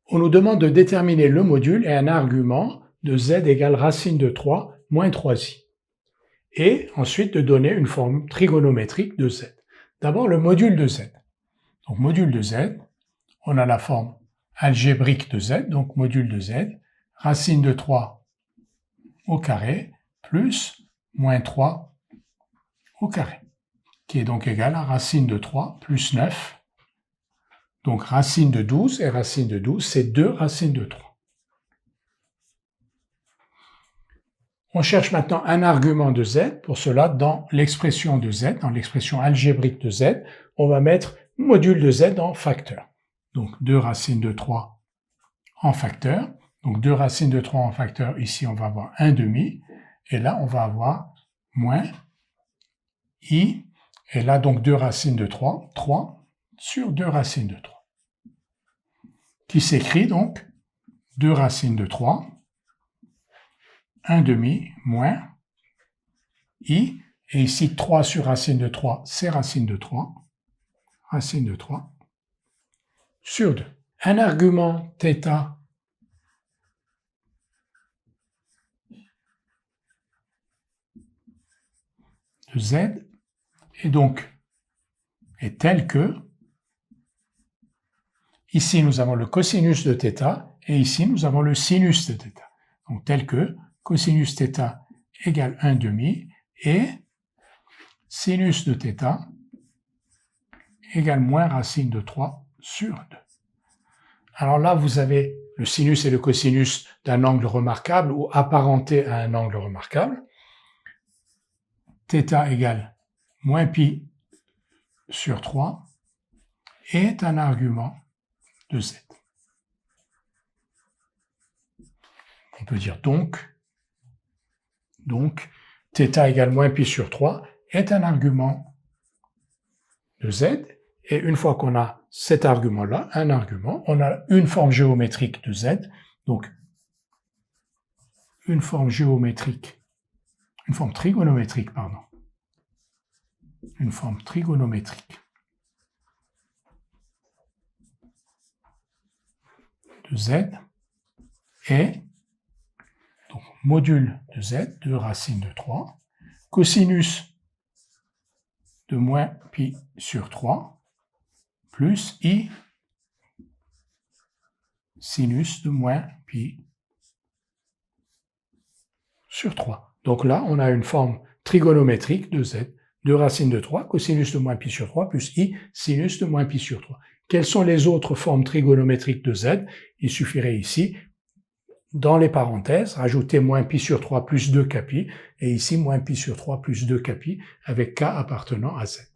On nous demande de déterminer le module et un argument de z égale racine de 3 moins 3i. Et ensuite de donner une forme trigonométrique de z. D'abord le module de z. Donc module de z, on a la forme algébrique de z, donc module de z, racine de 3 au carré plus moins 3 au carré, qui est donc égal à racine de 3 plus 9. Donc racine de 12 et racine de 12, c'est 2 racines de 3. On cherche maintenant un argument de z. Pour cela, dans l'expression de z, dans l'expression algébrique de z, on va mettre module de z en facteur. Donc 2 racines de 3 en facteur. Donc 2 racines de 3 en facteur, ici on va avoir 1 demi. Et là, on va avoir moins i. Et là, donc 2 racines de 3, 3 sur 2 racines de 3. Qui s'écrit donc 2 racines de 3, 1 demi moins i, et ici 3 sur racine de 3, c'est racine de 3 sur 2. Un argument θ de z est tel que, ici nous avons le cosinus de θ, et ici nous avons le sinus de θ. Donc tel que cosinus θ égale 1 demi, et sinus de θ égale moins racine de 3 sur 2. Alors là, vous avez le sinus et le cosinus d'un angle remarquable ou apparenté à un angle remarquable. θ égale moins pi sur 3 est un argument de z. On peut dire donc θ égale moins pi sur 3 est un argument de z. Et une fois qu'on a cet argument-là, un argument, on a une forme géométrique de z, donc une forme trigonométrique, de z, et donc module de z, 2 racines de 3, cosinus de moins pi sur 3, plus i sinus de moins pi sur 3. Donc là, on a une forme trigonométrique de z, 2 racines de 3, cosinus de moins pi sur 3, plus i sinus de moins pi sur 3. Quelles sont les autres formes trigonométriques de z? Il suffirait ici, dans les parenthèses, rajouter moins pi sur 3 plus 2 kpi, et ici moins pi sur 3 plus 2 kpi, avec k appartenant à z.